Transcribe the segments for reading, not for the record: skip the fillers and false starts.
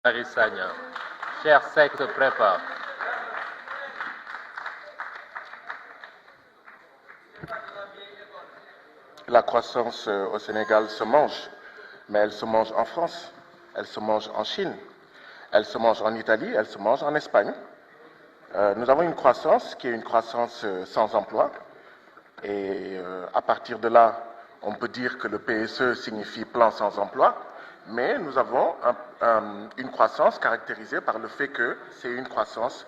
Marie Sagna. Cher sec se prépare. La croissance au Sénégal se mange, mais elle se mange en France, elle se mange en Chine, elle se mange en Italie, elle se mange en Espagne. Nous avons une croissance qui est une croissance sans emploi. Et à partir de là, on peut dire que le PSE signifie plan sans emploi, mais nous avons une croissance caractérisée par le fait que c'est une croissance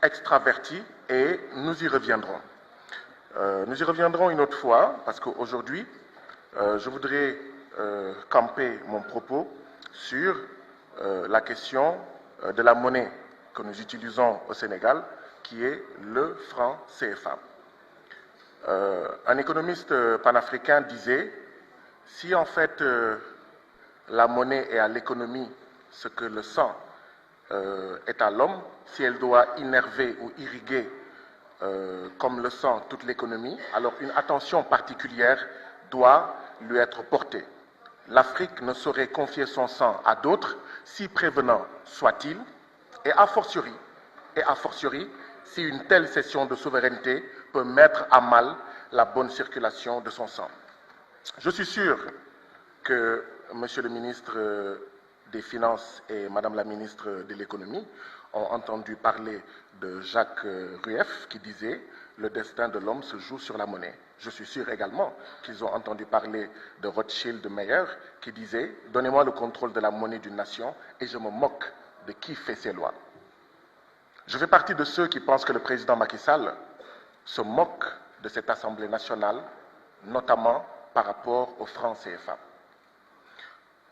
extravertie et nous y reviendrons. Nous y reviendrons une autre fois parce qu'aujourd'hui, je voudrais camper mon propos sur la question de la monnaie que nous utilisons au Sénégal, qui est le franc CFA. Un économiste panafricain disait, si en fait la monnaie est à l'économie ce que le sang est à l'homme, si elle doit innerver ou irriguer comme le sang toute l'économie, alors une attention particulière doit lui être portée. L'Afrique ne saurait confier son sang à d'autres, si prévenant soit-il, et a fortiori, si une telle cession de souveraineté peut mettre à mal la bonne circulation de son sang. Je suis sûr que Monsieur le ministre des Finances et Madame la ministre de l'Économie ont entendu parler de Jacques Rueff qui disait « Le destin de l'homme se joue sur la monnaie ». Je suis sûr également qu'ils ont entendu parler de Rothschild de Meyer qui disait « Donnez-moi le contrôle de la monnaie d'une nation et je me moque de qui fait ses lois ». Je fais partie de ceux qui pensent que le président Macky Sall se moque de cette Assemblée nationale, notamment par rapport au franc CFA.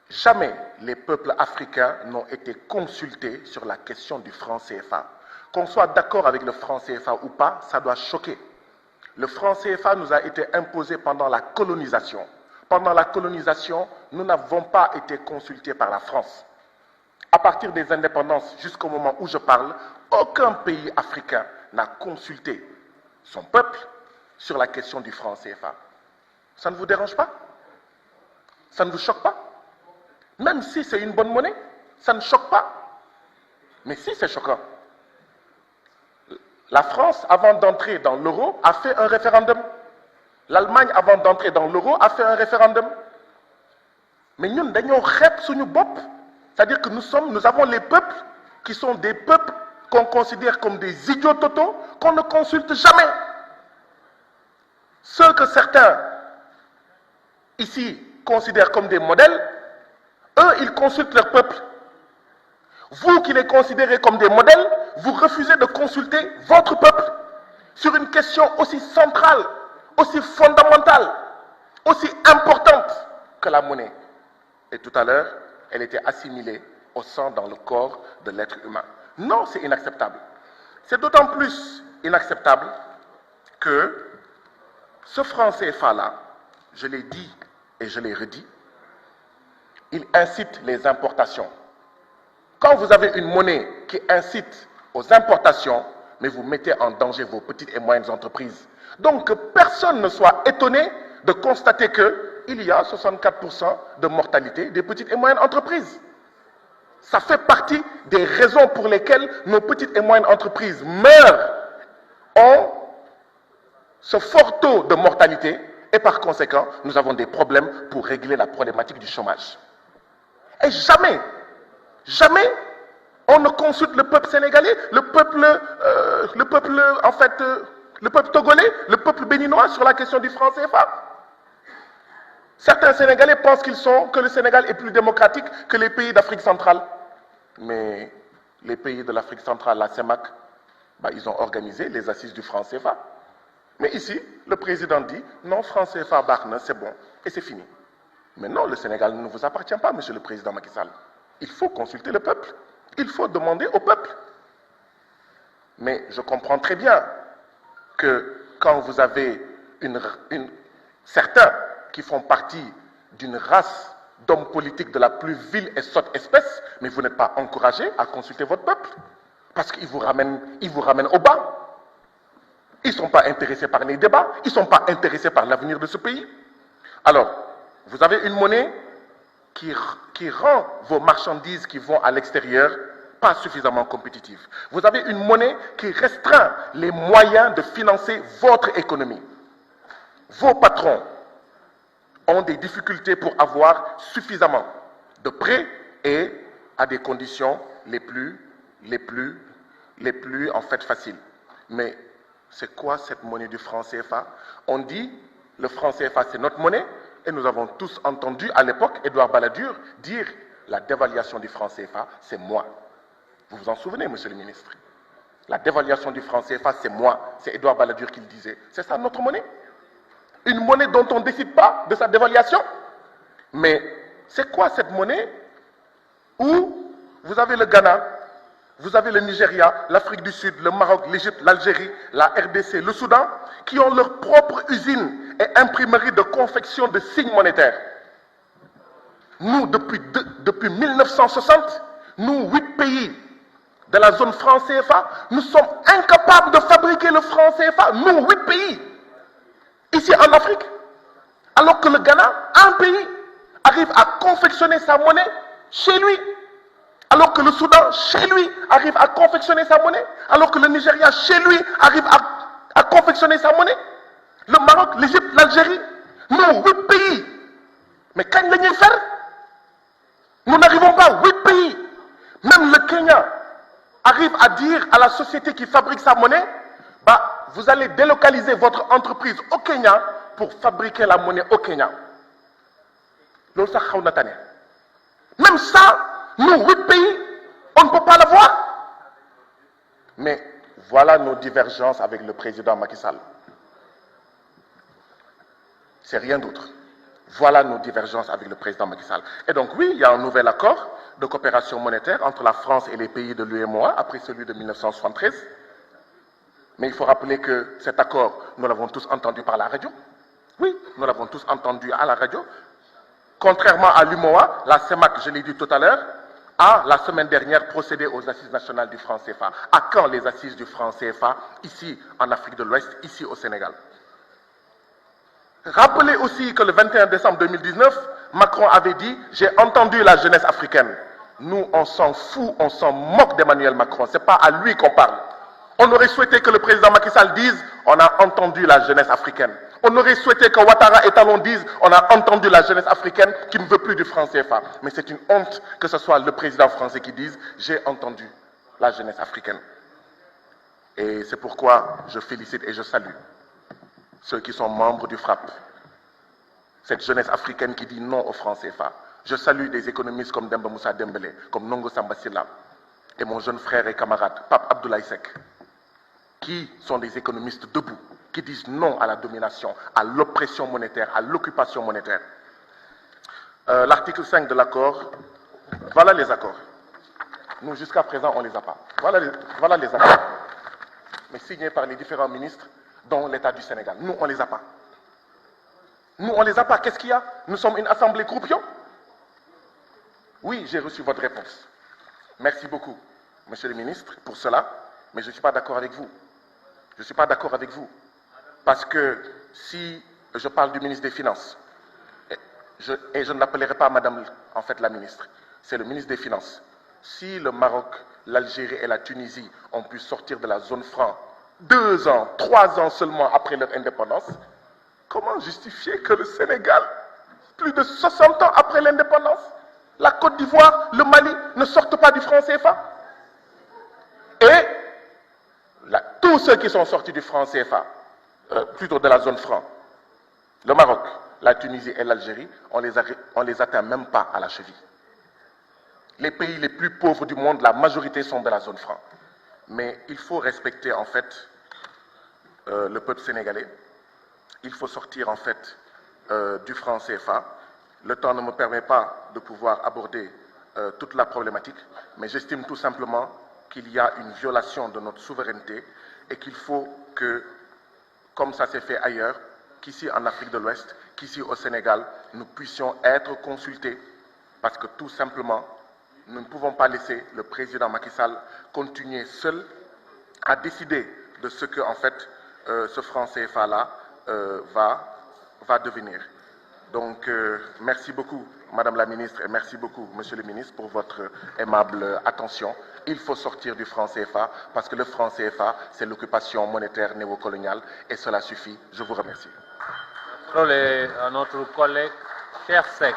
Jamais les peuples africains n'ont été consultés sur la question du franc CFA. Qu'on soit d'accord avec le franc CFA ou pas, ça doit choquer. Le franc CFA nous a été imposé pendant la colonisation. Pendant la colonisation, nous n'avons pas été consultés par la France. À partir des indépendances jusqu'au moment où je parle, aucun pays africain n'a consulté son peuple sur la question du franc CFA. Ça ne vous dérange pas? Ça ne vous choque pas? Même si c'est une bonne monnaie, ça ne choque pas. Mais si, c'est choquant. La France, avant d'entrer dans l'euro, a fait un référendum. L'Allemagne, avant d'entrer dans l'euro, a fait un référendum. Mais nous, nous avons c'est-à-dire que nous avons les peuples qui sont des peuples qu'on considère comme des idiots totaux, qu'on ne consulte jamais. Ceux que certains ici considèrent comme des modèles, eux, ils consultent leur peuple. Vous qui les considérez comme des modèles, vous refusez de consulter votre peuple sur une question aussi centrale, aussi fondamentale, aussi importante que la monnaie. Et tout à l'heure, elle était assimilée au sang dans le corps de l'être humain. Non, c'est inacceptable. C'est d'autant plus inacceptable que ce franc CFA-là, je l'ai dit et je l'ai redit, il incite les importations. Quand vous avez une monnaie qui incite aux importations, mais vous mettez en danger vos petites et moyennes entreprises. Donc que personne ne soit étonné de constater qu'il y a 64% de mortalité des petites et moyennes entreprises. Ça fait partie des raisons pour lesquelles nos petites et moyennes entreprises meurent, ont ce fort taux de mortalité et par conséquent, nous avons des problèmes pour régler la problématique du chômage. Et jamais, on ne consulte le peuple sénégalais, le peuple togolais, le peuple béninois sur la question du franc CFA. Certains Sénégalais pensent que le Sénégal est plus démocratique que les pays d'Afrique centrale. Mais les pays de l'Afrique centrale, la CEMAC, ils ont organisé les assises du franc CFA. Mais ici, le président dit, non, franc CFA, Barne, c'est bon, et c'est fini. Mais non, le Sénégal ne vous appartient pas, monsieur le président Macky Sall. Il faut consulter le peuple. Il faut demander au peuple. Mais je comprends très bien que quand vous avez certains qui font partie d'une race d'hommes politiques de la plus vile et sotte espèce, mais vous n'êtes pas encouragé à consulter votre peuple. Parce qu'ils vous ramènent au bas. Ils ne sont pas intéressés par les débats. Ils ne sont pas intéressés par l'avenir de ce pays. Alors, vous avez une monnaie qui rend vos marchandises qui vont à l'extérieur pas suffisamment compétitives. Vous avez une monnaie qui restreint les moyens de financer votre économie. Vos patrons ont des difficultés pour avoir suffisamment de prêts et à des conditions les plus en fait faciles. Mais c'est quoi cette monnaie du franc CFA? On dit le franc CFA c'est notre monnaie et nous avons tous entendu à l'époque Édouard Balladur dire la dévaluation du franc CFA c'est moi. Vous vous en souvenez, monsieur le ministre? La dévaluation du franc CFA c'est moi, c'est Édouard Balladur qui le disait. C'est ça notre monnaie? Une monnaie dont on ne décide pas de sa dévaluation? Mais c'est quoi cette monnaie où vous avez le Ghana, vous avez le Nigeria, l'Afrique du Sud, le Maroc, l'Égypte, l'Algérie, la RDC, le Soudan, qui ont leur propre usine et imprimerie de confection de signes monétaires. Nous, depuis 1960, nous, 8 pays de la zone franc CFA, nous sommes incapables de fabriquer le franc CFA. Nous, 8 pays, ici en Afrique. Alors que le Ghana, un pays, arrive à confectionner sa monnaie chez lui. Alors que le Soudan, chez lui, arrive à confectionner sa monnaie. Alors que le Nigeria, chez lui, arrive à confectionner sa monnaie. Le Maroc, l'Égypte, l'Algérie, nous, 8 pays. Mais quand nous faire, nous n'arrivons pas, 8 pays. Même le Kenya arrive à dire à la société qui fabrique sa monnaie, bah, vous allez délocaliser votre entreprise au Kenya pour fabriquer la monnaie au Kenya. Même ça, nous, 8 pays, on ne peut pas l'avoir. Mais voilà nos divergences avec le président Macky Sall. C'est rien d'autre. Voilà nos divergences avec le président Macky Sall. Et donc oui, il y a un nouvel accord de coopération monétaire entre la France et les pays de l'UEMOA, après celui de 1973. Mais il faut rappeler que cet accord, nous l'avons tous entendu par la radio. Oui, nous l'avons tous entendu à la radio. Contrairement à l'UMOA, la CEMAC, je l'ai dit tout à l'heure, a la semaine dernière procédé aux assises nationales du franc CFA. À quand les assises du franc CFA, ici en Afrique de l'Ouest, ici au Sénégal? Rappelez aussi que le 21 décembre 2019, Macron avait dit « J'ai entendu la jeunesse africaine ». Nous, on s'en fout, on s'en moque d'Emmanuel Macron. Ce n'est pas à lui qu'on parle. On aurait souhaité que le président Macky Sall dise « On a entendu la jeunesse africaine ». On aurait souhaité que Ouattara et Talon disent « On a entendu la jeunesse africaine qui ne veut plus du franc CFA ». Mais c'est une honte que ce soit le président français qui dise « J'ai entendu la jeunesse africaine ». Et c'est pourquoi je félicite et je salue ceux qui sont membres du FRAPP, cette jeunesse africaine qui dit non au franc CFA. Je salue des économistes comme Demba Moussa Dembélé, comme Nongo Samba Sylla, et mon jeune frère et camarade, Pape Abdoulaye Seck, qui sont des économistes debout, qui disent non à la domination, à l'oppression monétaire, à l'occupation monétaire. L'article 5 de l'accord, voilà les accords. Nous, jusqu'à présent, on ne les a pas. Voilà les accords. Mais signés par les différents ministres, dont l'État du Sénégal. Nous, on ne les a pas. Nous, on ne les a pas. Qu'est-ce qu'il y a? Nous sommes une assemblée croupion? Oui, j'ai reçu votre réponse. Merci beaucoup, monsieur le ministre, pour cela, mais je ne suis pas d'accord avec vous. Je ne suis pas d'accord avec vous. Parce que si je parle du ministre des Finances, et je ne l'appellerai pas madame, en fait, la ministre, c'est le ministre des Finances. Si le Maroc, l'Algérie et la Tunisie ont pu sortir de la zone franc 2 ans, 3 ans seulement après leur indépendance, comment justifier que le Sénégal, plus de 60 ans après l'indépendance, la Côte d'Ivoire, le Mali ne sortent pas du franc CFA? Et tous ceux qui sont sortis du franc CFA, plutôt de la zone franc, le Maroc, la Tunisie et l'Algérie, on les atteint même pas à la cheville. Les pays les plus pauvres du monde, la majorité sont de la zone franc. Mais il faut respecter en fait le peuple sénégalais. Il faut sortir en fait du franc CFA. Le temps ne me permet pas de pouvoir aborder toute la problématique, mais j'estime tout simplement qu'il y a une violation de notre souveraineté et qu'il faut que, comme ça s'est fait ailleurs, qu'ici en Afrique de l'Ouest, qu'ici au Sénégal, nous puissions être consultés parce que tout simplement, nous ne pouvons pas laisser le président Macky Sall continuer seul à décider de ce que, en fait, ce franc CFA-là va devenir. Donc, merci beaucoup, Madame la ministre, et merci beaucoup, Monsieur le ministre, pour votre aimable attention. Il faut sortir du franc CFA parce que le franc CFA, c'est l'occupation monétaire néocoloniale et cela suffit. Je vous remercie. La parole est à notre collègue Cher Sek.